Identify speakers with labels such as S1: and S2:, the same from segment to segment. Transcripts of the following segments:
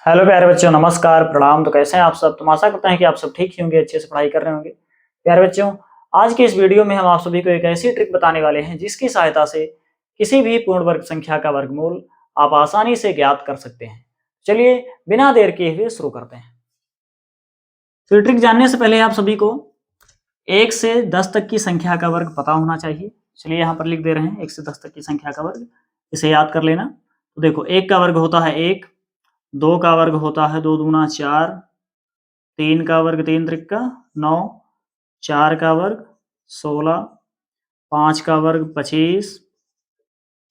S1: Hello प्यारे बच्चों, नमस्कार, प्रणाम। तो कैसे हैं आप सब? तुम आशा करते हैं कि आप सब ठीक ही होंगे, अच्छे से पढ़ाई कर रहे होंगे। प्यारे बच्चों, आज के इस वीडियो में हम आप सभी को एक ऐसी ट्रिक बताने वाले हैं जिसकी सहायता से किसी भी पूर्ण वर्ग संख्या का वर्गमूल आप आसानी से ज्ञात कर सकते हैं। चलिए बिना देर किए हुए शुरू करते हैं। तो ट्रिक जानने से पहले आप सभी को 1 से 10 तक की संख्या का वर्ग पता होना चाहिए। चलिए यहाँ पर लिख दे रहे हैं 1 से 10 तक की संख्या का वर्ग, इसे याद कर लेना। तो देखो, 1 का वर्ग होता है 1, 2 का वर्ग होता है 2 दूना 4, 3 का वर्ग 3 त्रिका 9, 4 का वर्ग 16, 5 का वर्ग 25,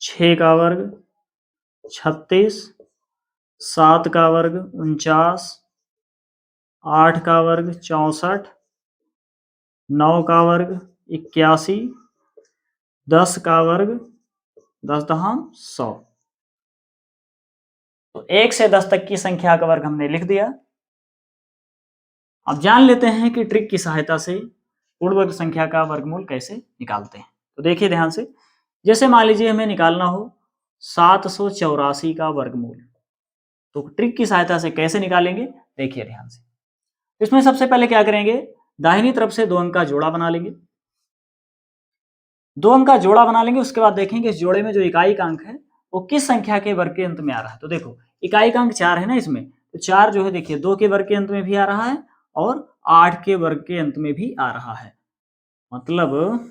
S1: 6 का वर्ग 36, 7 का वर्ग 49, 8 का वर्ग 64, 9 का वर्ग 81, 10 का वर्ग 10 दहाम 100। तो 1 से 10 तक की संख्या का वर्ग हमने लिख दिया। अब जान लेते हैं कि ट्रिक की सहायता से पूर्ण वर्ग संख्या का वर्गमूल कैसे निकालते हैं। तो देखिए ध्यान से, जैसे मान लीजिए हमें निकालना हो 784 का वर्गमूल, तो ट्रिक की सहायता से कैसे निकालेंगे देखिए ध्यान से। इसमें सबसे पहले क्या करेंगे, दाहिनी तरफ से 2 अंक का जोड़ा बना लेंगे। 2 अंक का जोड़ा बना लेंगे, उसके बाद देखेंगे इस जोड़े में जो इकाई का अंक है वो किस संख्या के वर्ग के अंत में आ रहा है। तो देखो, इकाई का अंक 4 है ना इसमें, तो 4 जो है देखिए 2 के वर्ग के अंत में भी आ रहा है और 8 के वर्ग के अंत में भी आ रहा है। मतलब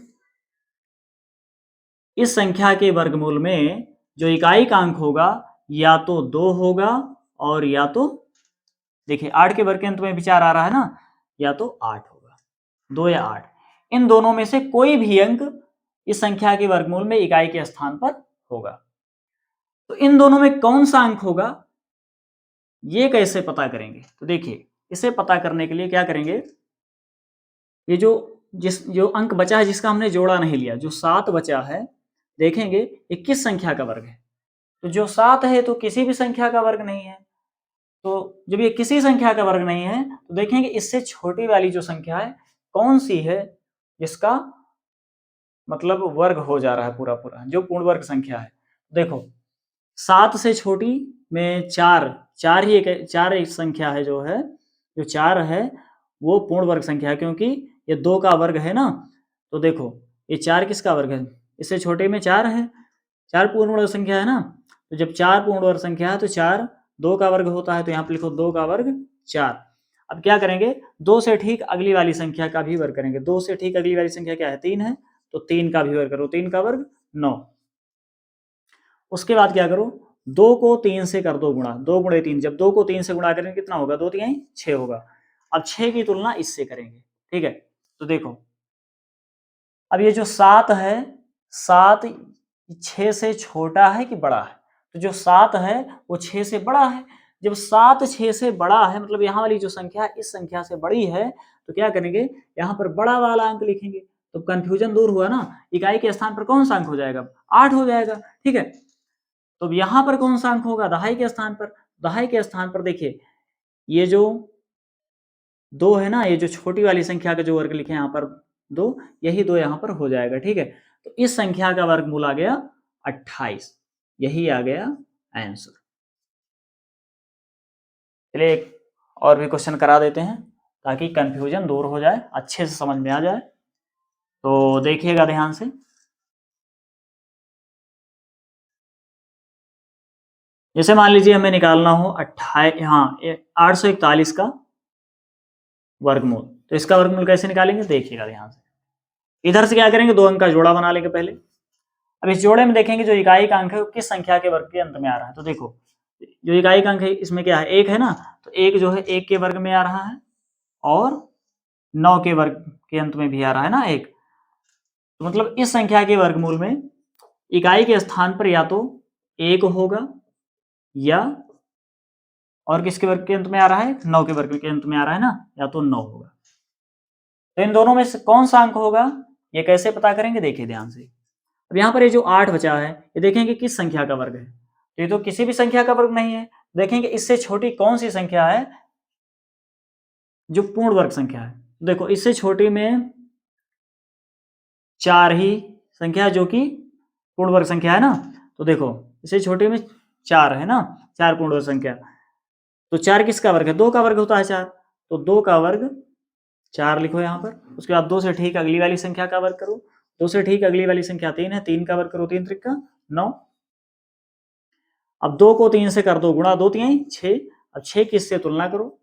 S1: इस संख्या के वर्गमूल में जो इकाई का अंक होगा या तो 2 होगा और या तो देखिए 8 के वर्ग के अंत में विचार आ रहा है ना, या तो 8 होगा, 2 या 8, इन दोनों में से कोई भी अंक इस संख्या के वर्गमूल में इकाई के स्थान पर होगा। तो इन दोनों में कौन सा अंक होगा ये कैसे पता करेंगे? तो देखिए, इसे पता करने के लिए क्या करेंगे, ये जो अंक बचा है जिसका हमने जोड़ा नहीं लिया, जो 7 बचा है, देखेंगे ये किस संख्या का वर्ग है। तो जो 7 है तो किसी भी संख्या का वर्ग नहीं है। तो जब ये किसी संख्या का वर्ग नहीं है तो देखेंगे इससे छोटी वाली जो संख्या है कौन सी है जिसका मतलब वर्ग हो जा रहा है पूरा पूरा, जो पूर्ण वर्ग संख्या है। देखो, 7 से छोटी में 4, 4 एक संख्या है, जो है जो 4 है वो पूर्ण वर्ग संख्या है, क्योंकि ये 2 का वर्ग है ना। तो देखो, ये 4 किसका वर्ग है, इससे छोटे में 4 है, 4 पूर्ण वर्ग संख्या है ना। तो जब 4 पूर्ण वर्ग संख्या है तो 4 2 का वर्ग होता है, तो यहाँ पे लिखो 2 का वर्ग 4। अब क्या करेंगे, 2 से ठीक अगली वाली संख्या का भी वर्ग करेंगे। 2 से ठीक अगली वाली संख्या क्या है, 3 है, तो 3 का भी वर्ग करो, 3 का वर्ग 9। उसके बाद क्या करो, 2 को 3 से कर दो गुणा, 2 गुणे 3, जब 2 को 3 से गुणा करेंगे कितना होगा, 2 3 6 होगा। अब 6 की तुलना इससे करेंगे, ठीक है। तो देखो, अब ये जो 7 है, 7 6 से छोटा है कि बड़ा है? तो जो 7 है वो 6 से बड़ा है। जब 7 6 से बड़ा है, मतलब यहाँ वाली जो संख्या इस संख्या से बड़ी है, तो क्या करेंगे, यहाँ पर बड़ा वाला अंक लिखेंगे। तो कंफ्यूजन दूर हुआ ना, इकाई के स्थान पर कौन सा अंक हो जाएगा, 8 हो जाएगा, ठीक है। तो यहाँ पर कौन सा अंक होगा, दहाई के स्थान पर। दहाई के स्थान पर देखिए, ये जो 2 है ना, ये जो छोटी वाली संख्या का जो वर्ग लिखे यहाँ पर 2, यही 2 यहाँ पर हो जाएगा, ठीक है। तो इस संख्या का वर्गमूल आ गया 28, यही आ गया आंसर। चलिए एक और भी क्वेश्चन करा देते हैं ताकि कंफ्यूजन दूर हो जाए, अच्छे से समझ में आ जाए। तो देखिएगा ध्यान से, जैसे मान लीजिए हमें निकालना हो 841 का वर्गमूल, तो इसका वर्गमूल कैसे निकालेंगे देखिएगा ध्यान से। इधर से क्या करेंगे, 2 अंक का जोड़ा बना लेंगे पहले। अब इस जोड़े में देखेंगे जो इकाई का अंक है वो किस संख्या के वर्ग के अंत में आ रहा है। तो देखो, जो इकाई का अंक है इसमें क्या है, 1 है ना, तो 1 जो है 1 के वर्ग में आ रहा है और 9 के वर्ग के अंत में भी आ रहा है ना 1। तो मतलब इस संख्या के वर्गमूल में इकाई के स्थान पर या तो 1 होगा या और किसके वर्ग के अंत में आ रहा है, 9 के वर्ग के अंत में आ रहा है ना, या तो 9 होगा। तो इन दोनों में से कौन सा अंक होगा ये कैसे पता करेंगे देखिए ध्यान से। अब यहाँ पर ये जो 8 बचा है, ये देखेंगे किस संख्या का वर्ग है, तो ये तो किसी भी संख्या का वर्ग नहीं है। देखेंगे इससे छोटी कौन सी संख्या है जो पूर्ण वर्ग संख्या है। देखो, इससे छोटी में 4 ही संख्या है जो कि पूर्ण वर्ग संख्या है ना। तो देखो, इससे छोटी में 4 है ना, 4 पूर्ण वर्ग संख्या। तो 4 किसका वर्ग है? 2 का वर्ग होता है 4, तो 2 का वर्ग 4 लिखो यहाँ पर। उसके बाद 2 से ठीक अगली वाली संख्या का वर्ग करो, 2 से ठीक अगली वाली संख्या 3 है, 3 का वर्ग करो, 3 त्रिक 9। अब 2 को 3 से कर दो गुणा, 2 3 6। अब 6 की इससे तुलना करो,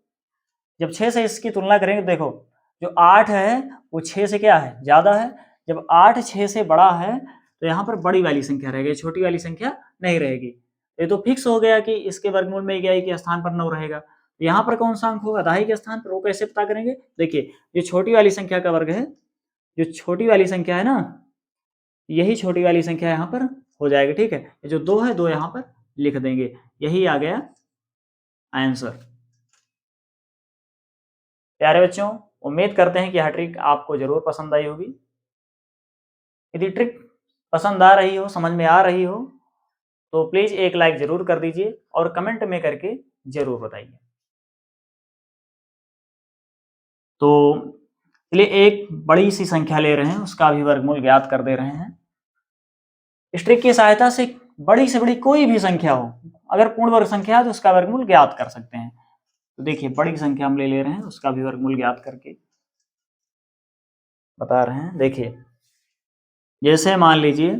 S1: जब 6 से इसकी तुलना करेंगे देखो जो 8 है वो 6 से क्या है? ज्यादा है। जब 8 6 से बड़ा है तो यहाँ पर बड़ी वाली संख्या रहेगी, छोटी वाली संख्या नहीं रहेगी। ये तो फिक्स हो गया कि इसके वर्गमूल में इकाई के स्थान पर 9 रहेगा। यहाँ पर कौन सा अंक होगा? दहाई के स्थान पर। वो कैसे पता करेंगे? देखिए जो छोटी वाली संख्या का वर्ग है, जो छोटी वाली संख्या है ना, यही छोटी वाली संख्या यहाँ पर हो जाएगी। ठीक है, ये जो 2 है 2 यहाँ पर लिख देंगे, यही आ गया आंसर। प्यारे बच्चों, उम्मीद करते हैं कि यह ट्रिक आपको जरूर पसंद आई होगी। यदि ट्रिक पसंद आ रही हो, समझ में आ रही हो, तो प्लीज एक लाइक जरूर कर दीजिए और कमेंट में करके जरूर बताइए। तो चलिए एक बड़ी सी संख्या ले रहे हैं, उसका भी वर्गमूल ज्ञात कर दे रहे हैं। इस ट्रिक की सहायता से बड़ी से बड़ी कोई भी संख्या हो, अगर पूर्ण वर्ग संख्या है तो उसका वर्गमूल ज्ञात कर सकते हैं। तो देखिए बड़ी संख्या हम ले रहे हैं, उसका भी वर्गमूल ज्ञात करके बता रहे हैं। देखिए जैसे मान लीजिए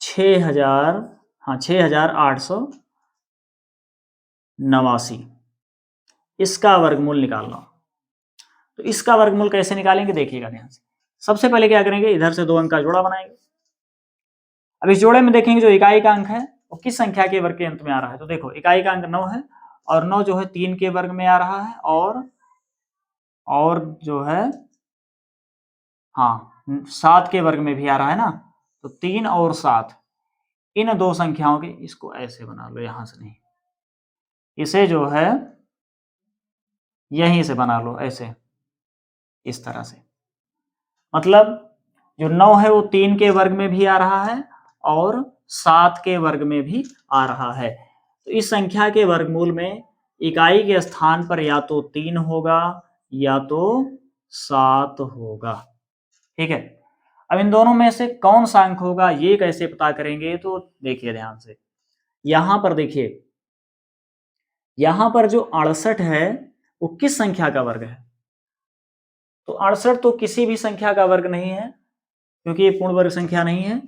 S1: 6889, इसका वर्गमूल निकालना। तो इसका वर्गमूल कैसे निकालेंगे देखिएगा ध्यान से। सबसे पहले क्या करेंगे, इधर से 2 अंक का जोड़ा बनाएंगे। अब इस जोड़े में देखेंगे जो इकाई का अंक है वो किस संख्या के वर्ग के अंत में आ रहा है। तो देखो इकाई का अंक 9 है और 9 जो है 3 के वर्ग में आ रहा है, और जो है हाँ 7 के वर्ग में भी आ रहा है ना। तो 3 और 7 इन 2 संख्याओं के, इसको ऐसे बना लो, यहां से नहीं, इसे जो है यहीं से बना लो ऐसे, इस तरह से। मतलब जो 9 है वो 3 के वर्ग में भी आ रहा है और 7 के वर्ग में भी आ रहा है। तो इस संख्या के वर्गमूल में इकाई के स्थान पर या तो 3 होगा या तो 7 होगा। ठीक है, अब इन दोनों में से कौन सा अंक होगा ये कैसे पता करेंगे? तो देखिए ध्यान से, यहां पर देखिए, यहां पर जो 68 है वो किस संख्या का वर्ग है? तो 68 तो किसी भी संख्या का वर्ग नहीं है, क्योंकि ये पूर्ण वर्ग संख्या नहीं है।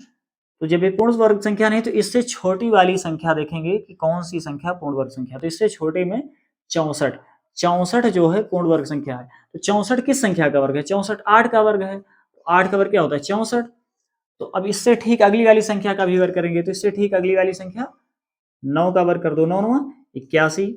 S1: तो जब ये पूर्ण वर्ग संख्या नहीं तो इससे छोटी वाली संख्या देखेंगे कि कौन सी संख्या पूर्ण वर्ग संख्या। तो इससे छोटे में 64, 64 जो है पूर्ण वर्ग संख्या है। तो 64 किस संख्या का वर्ग है? 64 8 का वर्ग है। 8 का वर्ग क्या होता है? 64। तो अब इससे ठीक अगली वाली संख्या का भी वर्ग करेंगे, तो इससे ठीक अगली वाली संख्या 9 का वर्ग कर दो, 9 9 81।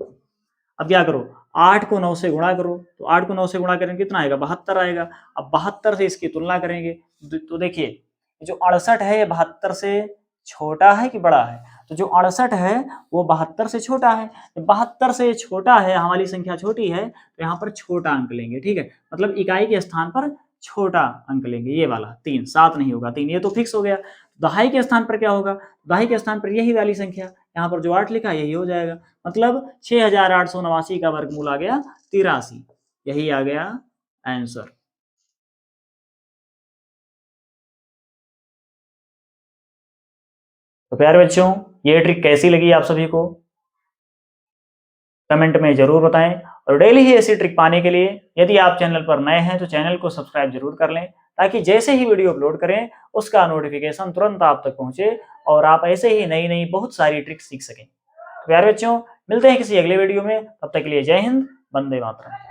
S1: अब क्या करो, 8 को 9 से गुणा करो, तो 8 को 9 से गुणा करेंगे कितना आएगा? 72 आएगा। अब 72 से इसकी तुलना करेंगे तो देखिए जो 68 है ये 72 से छोटा है कि बड़ा है? तो जो 68 है वो 72 से छोटा है। 72 से छोटा है, हमारी संख्या छोटी है, तो यहाँ पर छोटा अंक लेंगे। ठीक है, मतलब इकाई के स्थान पर छोटा अंक लेंगे, ये वाला 3, 7 नहीं होगा 3, ये तो फिक्स हो गया। दहाई के स्थान पर क्या होगा? दहाई के स्थान पर यही वाली संख्या, यहाँ पर जो 8 लिखा है यही हो जाएगा। मतलब 6889 का वर्गमूल आ गया 83, यही आ गया आंसर। तो प्यारे बच्चों, ये ट्रिक कैसी लगी आप सभी को कमेंट में जरूर बताएं, और डेली ही ऐसी ट्रिक पाने के लिए यदि आप चैनल पर नए हैं तो चैनल को सब्सक्राइब जरूर कर लें, ताकि जैसे ही वीडियो अपलोड करें उसका नोटिफिकेशन तुरंत आप तक पहुंचे और आप ऐसे ही नई नई बहुत सारी ट्रिक्स सीख सकें। तो प्यारे बच्चों, मिलते हैं किसी अगले वीडियो में, तब तक के लिए जय हिंद, वंदे मातरम।